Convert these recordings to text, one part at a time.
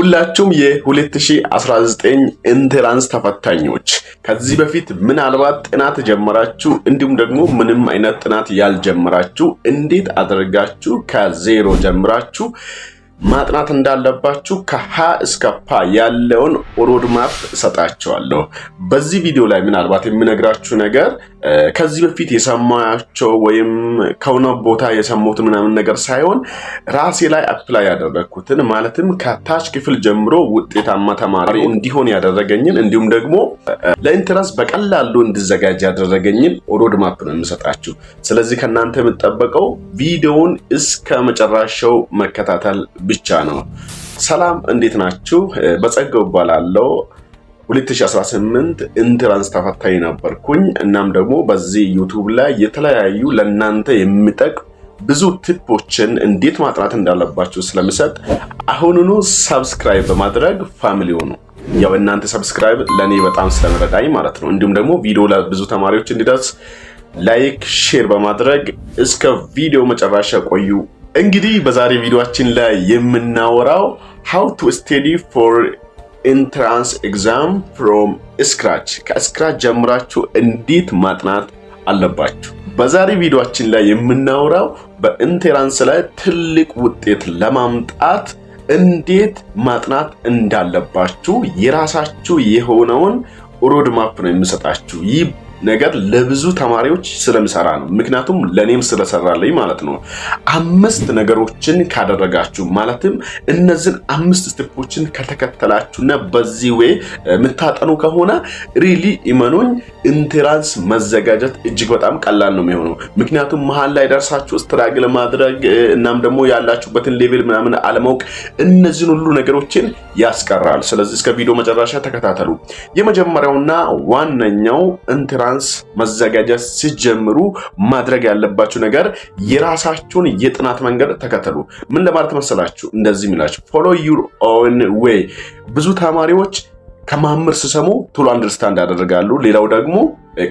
ሁላችሁም የ2019 ኢንትራንስ ተፈታኞች ከዚህ በፊት ምናልባት ጥናት ጀመራችሁ እንዲሁም ደግሞ ምንም አይነት ጥናት ያልጀመራችሁ እንዴት አድርጋችሁ ከዜሮ ጀምራችሁ ማጥናት እንዳለባችሁ ከሀ እስከ ፓ ያለውን ሮድማፕ ሰጣችኋለሁ። በዚህ ቪዲዮ ላይ ምናልባት የምነግራችሁ ነገር ከዚህ በፊት የሰማያቸው ወይም ከሆነ ቦታ የሰሙት ምናምን ነገር ሳይሆን ራሴ ላይ አፕላይ ያደረኩትን ማለትም ከታች ክፍል ጀምሮ ውጤታማ ተማሪ እንዲሆን ያደረገኝን እንዲሁም ደግሞ ለኢንትራንስ በቀላሉ እንድዘጋጅ ያደረገኝን ሮድማፕ ነው የምሰጣችሁ። ስለዚህ ከናንተ የምጠበቀው ቪዲዮውን እስከ መጨረሻው መከታተል ብቻ ነው። ሰላም እንዴት ናችሁ? በጸጋው እባላለሁ። 2018 ኢንትራንስ ተፈታኝ ነበርኩኝ። እናም ደግሞ በዚህ ዩቲዩብ ላይ የተለያዩ ለናንተ የሚጠቅም ብዙ ቲፖችን እንዴት ማጥናት እንዳለባችሁ ስለምሰጥ አሁኑኑ ሰብስክራይብ በማድረግ ፋሚሊ ሁኑ። ያው እናንተ ሰብስክራይብ ለኔ በጣም ስለሚረዳኝ ማለት ነው። እንዲሁም ደግሞ ቪዲዮ ለብዙ ተማሪዎች እንዲደርስ ላይክ፣ ሼር በማድረግ እስከ ቪዲዮ መጨረሻ ቆዩ። እንግዲህ በዛሬ ቪዲዮአችን ላይ የምናወራው how to study for entrance exam from scratch ከስክራች ጀምራችሁ እንዴት ማጥናት አለባችሁ። በዛሬ ቪዲዮአችን ላይ የምናወራው በኢንትራንስ ላይ ትልቅ ውጤት ለማምጣት እንዴት ማጥናት እንዳለባችሁ የራሳችሁ የሆነውን ሮድማፕ ነው የምሰጣችሁ። ይህ ነገር ለብዙ ተማሪዎች ስለምሰራ ነው። ምክንያቱም ለኔም ስለሰራልኝ ማለት ነው። 5 ነገሮችን ካደረጋችሁ ማለትም እነዚህን 5 ስቴፖችን ከተከተላችሁና በዚህ ወይ የምታጠኑ ከሆነ ሪሊ ኢመኑኝ ኢንትራንስ መዘጋጀት እጅግ በጣም ቀላል ነው የሚሆነው። ምክንያቱም መሃል ላይ ደርሳችሁ ስትራግል ማድረግ እናም ደግሞ ያላችሁበትን ሌቭል ምናምን አለማወቅ እነዚህን ሁሉ ነገሮችን ያስቀራል። ስለዚህ እስከ ቪዲዮ መጨረሻ ተከታተሉ። የመጀመሪያውና ዋነኛው ኢንትራንስ መዘጋጀት ሲጀምሩ ማድረግ ያለባችሁ ነገር የራሳችሁን የጥናት መንገድ ተከተሉ። ምን ለማለት መሰላችሁ? እንደዚህ ሚላችሁ follow your own way። ብዙ ተማሪዎች ከማምር ሲሰሙ ቶሎ አንደርስታንድ ያደርጋሉ። ሌላው ደግሞ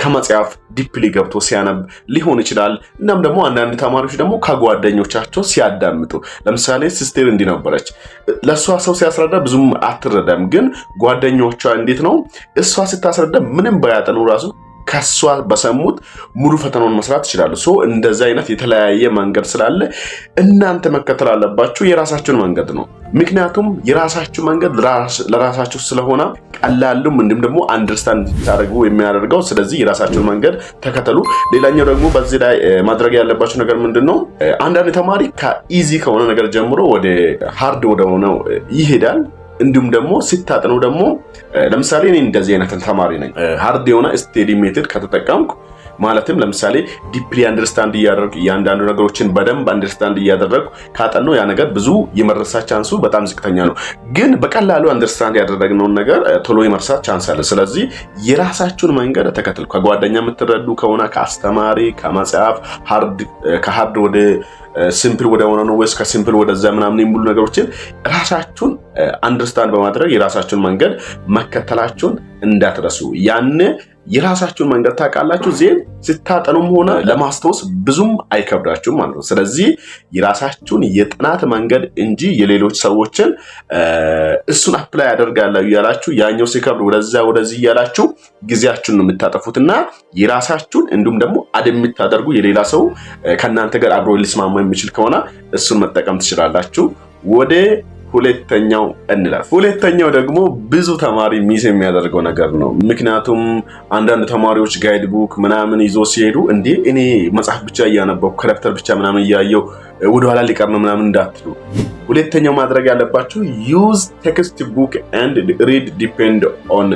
ከመጽሐፍ ዲፕሊ ገብቶ ሲያነብ ሊሆን ይችላል። እናም ደግሞ አንዳንድ ተማሪዎች ደግሞ ከጓደኞቻቸው ሲያዳምጡ፣ ለምሳሌ ሲስቴር እንዲነበረች ለሷ ሰው ሲያስረዳ ብዙም አትረዳም፣ ግን ጓደኞቿ እንዴት ነው እሷ ስታስረዳ ምንም ባያጠኑ ራሱ ከሷ በሰሙት ሙሉ ፈተናውን መስራት ይችላሉ። እንደዚህ አይነት የተለያየ መንገድ ስላለ እናንተ መከተል አለባችሁ የራሳችሁን መንገድ ነው። ምክንያቱም የራሳችሁ መንገድ ለራሳችሁ ስለሆነ ቀላሉም እንዲሁም ደግሞ አንደርስታንድ ታደርጉ የሚያደርገው። ስለዚህ የራሳችሁን መንገድ ተከተሉ። ሌላኛው ደግሞ በዚህ ላይ ማድረግ ያለባችሁ ነገር ምንድነው? አንዳንድ ተማሪ ከኢዚ ከሆነ ነገር ጀምሮ ወደ ሃርድ ወደ ሆነው ይሄዳል። እንዲሁም ደግሞ ሲታጠኑ ደግሞ ለምሳሌ እኔ እንደዚህ አይነት ተማሪ ነኝ። ሃርድ የሆነ ስቴዲ ሜተድ ከተጠቀምኩ ማለትም ለምሳሌ ዲፕሊ አንደርስታንድ እያደረግኩ እያንዳንዱ ነገሮችን በደንብ አንደርስታንድ እያደረግኩ ካጠናው ያ ነገር ብዙ የመረሳት ቻንሱ በጣም ዝቅተኛ ነው። ግን በቀላሉ አንደርስታንድ ያደረግነውን ነገር ቶሎ የመርሳት ቻንስ አለ። ስለዚህ የራሳችሁን መንገድ ተከተሉ። ከጓደኛ የምትረዱ ከሆነ ከአስተማሪ፣ ከመጽሐፍ ከሃርድ ወደ ሲምፕል ወደ ሆነ ነው ወይስ ከሲምፕል ወደዛ ምናምን የሚሉ ነገሮችን ራሳችሁን አንደርስታንድ በማድረግ የራሳችሁን መንገድ መከተላችሁን እንዳትረሱ። ያን የራሳችሁን መንገድ ታውቃላችሁ ዜን ስታጠኑም ሆነ ለማስታወስ ብዙም አይከብዳችሁም ማለት ነው። ስለዚህ የራሳችሁን የጥናት መንገድ እንጂ የሌሎች ሰዎችን እሱን አፕላይ ያደርጋለሁ እያላችሁ ያኛው ሲከብድ ወደዚህ እያላችሁ ጊዜያችሁን ነው የምታጠፉትና የራሳችሁን እንዲሁም ደግሞ የምታደርጉ የሌላ ሰው ከናንተ ጋር አብሮ ሊስማማ የሚችል ከሆነ እሱን መጠቀም ትችላላችሁ። ወደ ሁለተኛው እንላለን። ሁለተኛው ደግሞ ብዙ ተማሪ ሚስ የሚያደርገው ነገር ነው። ምክንያቱም አንዳንድ ተማሪዎች ጋይድ ቡክ ምናምን ይዞ ሲሄዱ እንዴ እኔ መጽሐፍ ብቻ እያነበብኩ ከደብተር ብቻ ምናምን እያየው ወደ ኋላ ሊቀር ነው ምናምን እንዳትሉ። ሁለተኛው ማድረግ ያለባችሁ use text book and read depend on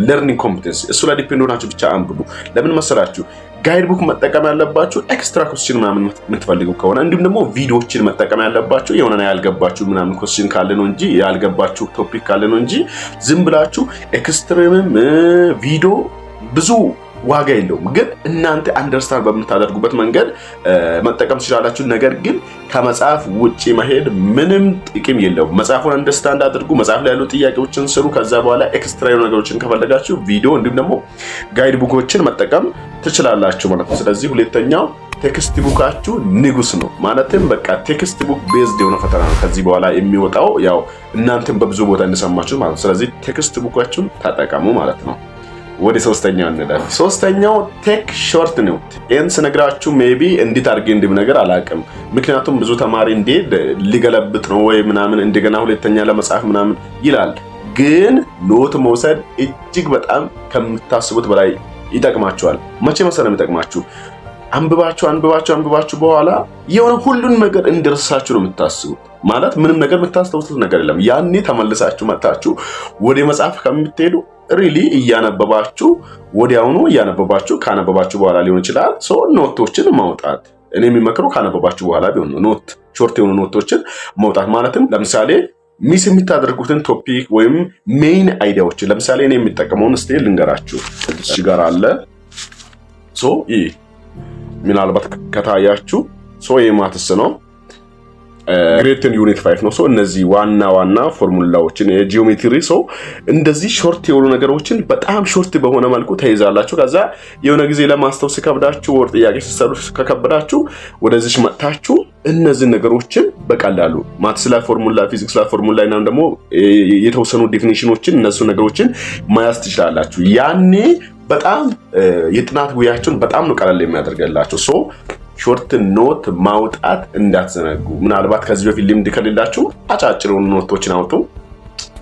learning competence። እሱ ላይ ዲፔንድ ሆናችሁ ብቻ አንብቡ። ለምን መሰላችሁ? ጋይድ ቡክ መጠቀም ያለባችሁ ኤክስትራ ኮስችን ምናምን የምትፈልጉ ከሆነ እንዲሁም ደግሞ ቪዲዮዎችን መጠቀም ያለባችሁ የሆነ ያልገባችሁ ምናምን ኮስችን ካለ ነው እንጂ ያልገባችሁ ቶፒክ ካለ ነው እንጂ ዝም ብላችሁ ኤክስትሪምም ቪዲዮ ብዙ ዋጋ የለውም። ግን እናንተ አንደርስታንድ በምታደርጉበት መንገድ መጠቀም ትችላላችሁ። ነገር ግን ከመጽሐፍ ውጪ መሄድ ምንም ጥቅም የለውም። መጽሐፉን አንደርስታንድ አድርጉ፣ መጽሐፍ ላይ ያሉ ጥያቄዎችን ስሩ። ከዛ በኋላ ኤክስትራ ነገሮችን ከፈለጋችሁ ቪዲዮ እንዲሁም ደግሞ ጋይድ ቡኮችን መጠቀም ትችላላችሁ ማለት ነው። ስለዚህ ሁለተኛው ቴክስት ቡካችሁ ንጉስ ነው ማለትም በቃ ቴክስት ቡክ ቤዝድ የሆነ ፈተና ነው ከዚህ በኋላ የሚወጣው ያው እናንተም በብዙ ቦታ እንደሰማችሁ ማለት ነው። ስለዚህ ቴክስት ቡካችሁን ተጠቀሙ ማለት ነው። ወደ ሶስተኛው እንላለን። ሶስተኛው ቴክ ሾርት ኖት። ይሄን ስነግራችሁ ሜቢ እንዴት አድርጌ እንደምነገር አላውቅም። ምክንያቱም ብዙ ተማሪ ሊገለብጥ ነው ወይ ምናምን እንደገና ሁለተኛ ለመጻፍ ምናምን ይላል። ግን ኖት መውሰድ እጅግ በጣም ከምታስቡት በላይ ይጠቅማችኋል። መቼ መሰለህ የሚጠቅማችሁ? አንብባችሁ በኋላ የሆነ ሁሉን ነገር እንደረሳችሁ ነው የምታስቡት። ማለት ምንም ነገር የምታስታውሱት ነገር የለም። ያኔ ተመልሳችሁ መጣችሁ ወደ መጽሐፍ ከምትሄዱ ሪሊ እያነበባችሁ ወዲያውኑ እያነበባችሁ ካነበባችሁ በኋላ ሊሆን ይችላል ኖቶችን ማውጣት። እኔ የሚመክረው ካነበባችሁ በኋላ ቢሆን ነው። ኖት ሾርት የሆኑ ኖቶችን ማውጣት ማለትም ለምሳሌ ሚስ የምታደርጉትን ቶፒክ ወይም ሜይን አይዲያዎችን ለምሳሌ እኔ የሚጠቀመውን ስቴል ልንገራችሁ። እዚህ ጋር አለ ይህ ምናልባት ከታያችሁ የማትስ ነው ግሬድ 10 ዩኒት 5 ነው። እነዚህ ዋና ፎርሙላዎችን የጂኦሜትሪ እንደዚህ ሾርት የሆኑ ነገሮችን በጣም ሾርት በሆነ መልኩ ተይዛላችሁ። ከዛ የሆነ ጊዜ ለማስታወስ ከብዳችሁ ወር ጥያቄ ሲሰሩ ከከበዳችሁ ወደዚህ መጣችሁ እነዚህ ነገሮችን በቀላሉ ማትስ ላይ ፎርሙላ፣ ፊዚክስ ላይ ፎርሙላ እና ደግሞ የተወሰኑ ዴፊኒሽኖችን እነሱ ነገሮችን ማያዝ ትችላላችሁ። ያኔ በጣም የጥናት ጉያችሁን በጣም ነው ቀላል የሚያደርግላችሁ። ሾርት ኖት ማውጣት እንዳትዘነጉ። ምናልባት ከዚህ በፊት ልምድ ከሌላችሁ አጫጭር ኖቶችን አውጡ።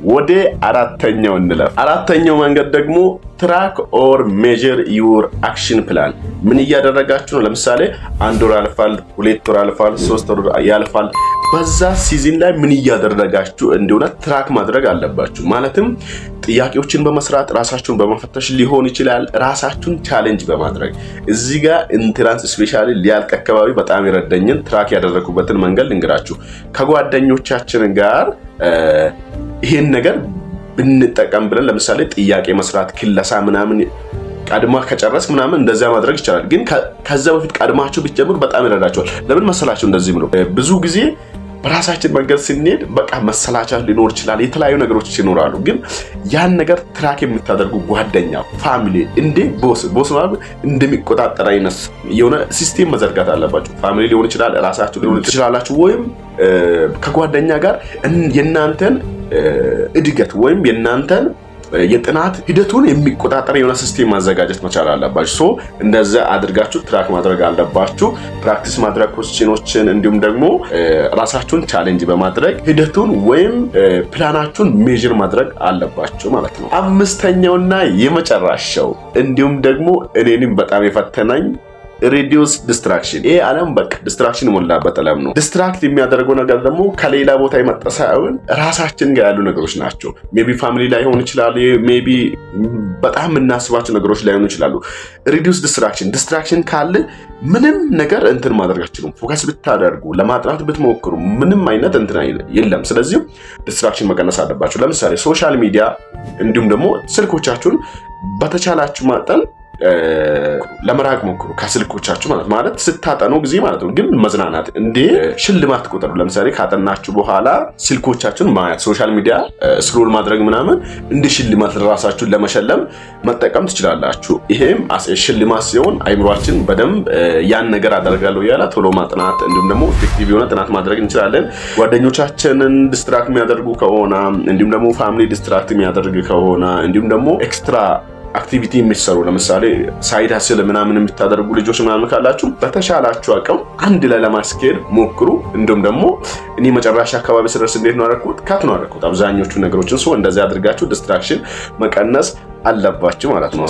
ወደ አራተኛው እንለፍ። አራተኛው መንገድ ደግሞ ትራክ ኦር ሜጀር ዩር አክሽን ፕላን። ምን እያደረጋችሁ ነው? ለምሳሌ 1 ወር ያልፋል፣ 2 ወር ያልፋል፣ 3 ወር ያልፋል። በዛ ሲዝን ላይ ምን እያደረጋችሁ እንደሆነ ትራክ ማድረግ አለባችሁ። ማለትም ጥያቄዎችን በመስራት ራሳችሁን በመፈተሽ ሊሆን ይችላል። ራሳችሁን ቻሌንጅ በማድረግ እዚህ ጋር ኢንትራንስ ስፔሻሊ ሊያልቅ አካባቢ በጣም የረዳኝን ትራክ ያደረኩበትን መንገድ ልንገራችሁ። ከጓደኞቻችን ጋር ይሄን ነገር ብንጠቀም ብለን ለምሳሌ ጥያቄ መስራት፣ ክለሳ ምናምን ቀድማ ከጨረስ ምናምን እንደዛ ማድረግ ይቻላል። ግን ከዛ በፊት ቀድማችሁ ብትጀምሩ በጣም ይረዳችኋል። ለምን መሰላችሁ? እንደዚህ ብሎ ብዙ ጊዜ በራሳችን መንገድ ስንሄድ በቃ መሰላቻት ሊኖር ይችላል፣ የተለያዩ ነገሮች ይኖራሉ። ግን ያን ነገር ትራክ የምታደርጉ ጓደኛ፣ ፋሚሊ እንደ ቦስ ማለት እንደሚቆጣጠር አይነት የሆነ ሲስቴም መዘርጋት አለባችሁ። ፋሚሊ ሊሆን ይችላል፣ ራሳችሁ ሊሆን ትችላላችሁ፣ ወይም ከጓደኛ ጋር የእናንተን እድገት ወይም የእናንተን የጥናት ሂደቱን የሚቆጣጠር የሆነ ሲስቴም ማዘጋጀት መቻል አለባችሁ። እንደዛ አድርጋችሁ ትራክ ማድረግ አለባችሁ። ፕራክቲስ ማድረግ ኮስችኖችን፣ እንዲሁም ደግሞ ራሳችሁን ቻሌንጅ በማድረግ ሂደቱን ወይም ፕላናችሁን ሜዥር ማድረግ አለባችሁ ማለት ነው። አምስተኛውና የመጨረሻው እንዲሁም ደግሞ እኔንም በጣም የፈተናኝ ሪዲዩስ ዲስትራክሽን። ይሄ ዓለም በቃ ዲስትራክሽን ሞላበት ዓለም ነው። ዲስትራክት የሚያደርገው ነገር ደግሞ ከሌላ ቦታ የመጣ ሳይሆን ራሳችን ጋር ያሉ ነገሮች ናቸው። ሜቢ ፋሚሊ ላይ ሆን ይችላል፣ ሜቢ በጣም የምናስባቸው ነገሮች ላይ ሆኑ ይችላሉ። ሪዲዩስ ዲስትራክሽን ካለ ምንም ነገር እንትን ማድረግ አትችሉም። ፎከስ ብታደርጉ ለማጥናት ብትሞክሩ ምንም አይነት እንትን የለም። ስለዚህ ዲስትራክሽን መቀነስ አለባችሁ። ለምሳሌ ሶሻል ሚዲያ እንዲሁም ደግሞ ስልኮቻችሁን በተቻላችሁ መጠን ለመራቅ ሞክሩ ከስልኮቻችሁ ማለት ስታጠኑ ጊዜ ማለት ነው። ግን መዝናናት እንደ ሽልማት ቁጥሩ። ለምሳሌ ካጠናችሁ በኋላ ስልኮቻችሁን ማየት፣ ሶሻል ሚዲያ ስክሮል ማድረግ ምናምን እንደ ሽልማት ራሳችሁን ለመሸለም መጠቀም ትችላላችሁ። ይሄም ሽልማት ሲሆን አይምሯችን በደንብ ያን ነገር አደርጋለሁ ያለ ቶሎ ማጥናት እንዲሁም ደግሞ ኢፌክቲቭ የሆነ ጥናት ማድረግ እንችላለን። ጓደኞቻችንን ዲስትራክት የሚያደርጉ ከሆነ እንዲሁም ደግሞ ፋሚሊ ዲስትራክት የሚያደርግ ከሆነ እንዲሁም ደግሞ ኤክስትራ አክቲቪቲ የሚሰሩ ለምሳሌ ሳይድ ሀስል ምናምን የምታደርጉ ልጆች ምናምን ካላችሁ በተሻላችሁ አቅም አንድ ላይ ለማስኬድ ሞክሩ። እንዲሁም ደግሞ እኔ መጨረሻ አካባቢ ስደርስ እንዴት ነው አደረኩት አብዛኞቹ ነገሮችን እንደዚህ አድርጋችሁ ዲስትራክሽን መቀነስ አለባችሁ ማለት ነው።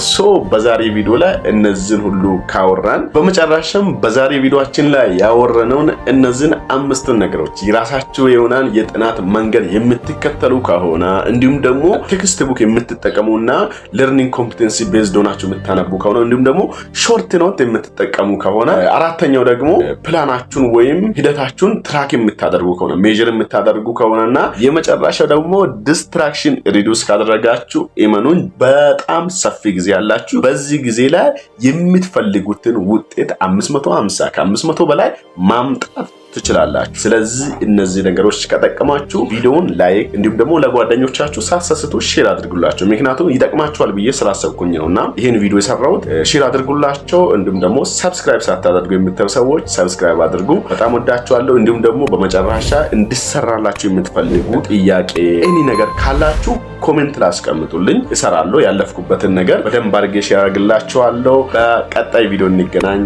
በዛሬ ቪዲዮ ላይ እነዚህን ሁሉ ካወራን በመጨረሻም በዛሬ ቪዲዮአችን ላይ ያወራነውን እነዚህን 5 ነገሮች የራሳችሁ የሆነን የጥናት መንገድ የምትከተሉ ከሆነ እንዲሁም ደግሞ ቴክስት ቡክ የምትጠቀሙና ለርኒንግ ኮምፒተንሲ ቤዝድ ሆናችሁ የምታነቡ ከሆነ እንዲሁም ደግሞ ሾርት ኖት የምትጠቀሙ ከሆነ አራተኛው ደግሞ ፕላናችሁን ወይም ሂደታችሁን ትራክ የምታደርጉ ከሆነ ሜጀር የምታደርጉ ከሆነና የመጨረሻው ደግሞ ዲስትራክሽን ሪዲዩስ ካደረጋችሁ ኢመኑን በጣም ሰፊ ጊዜ ያላችሁ በዚህ ጊዜ ላይ የምትፈልጉትን ውጤት 550 ከ500 በላይ ማምጣት ትችላላችሁ። ስለዚህ እነዚህ ነገሮች ከጠቀማችሁ ቪዲዮውን ላይክ እንዲሁም ደግሞ ለጓደኞቻችሁ ሳትሰስቱ ሼር አድርጉላቸው። ምክንያቱም ይጠቅማቸዋል ብዬ ስላሰብኩኝ ነውና ይሄን ቪዲዮ የሰራሁት። ሼር አድርጉላቸው። እንዲሁም ደግሞ ሰብስክራይብ ሳታደርጉ የምትተው ሰዎች ሰብስክራይብ አድርጉ። በጣም ወዳችኋለሁ። እንዲሁም ደግሞ በመጨረሻ እንድሰራላችሁ የምትፈልጉ ጥያቄ እኔ ነገር ካላችሁ ኮሜንት ላይ አስቀምጡልኝ፣ እሰራለሁ። ያለፍኩበትን ነገር በደንብ አድርጌ ሼር አድርግላችኋለሁ። በቀጣይ ቪዲዮ እንገናኝ።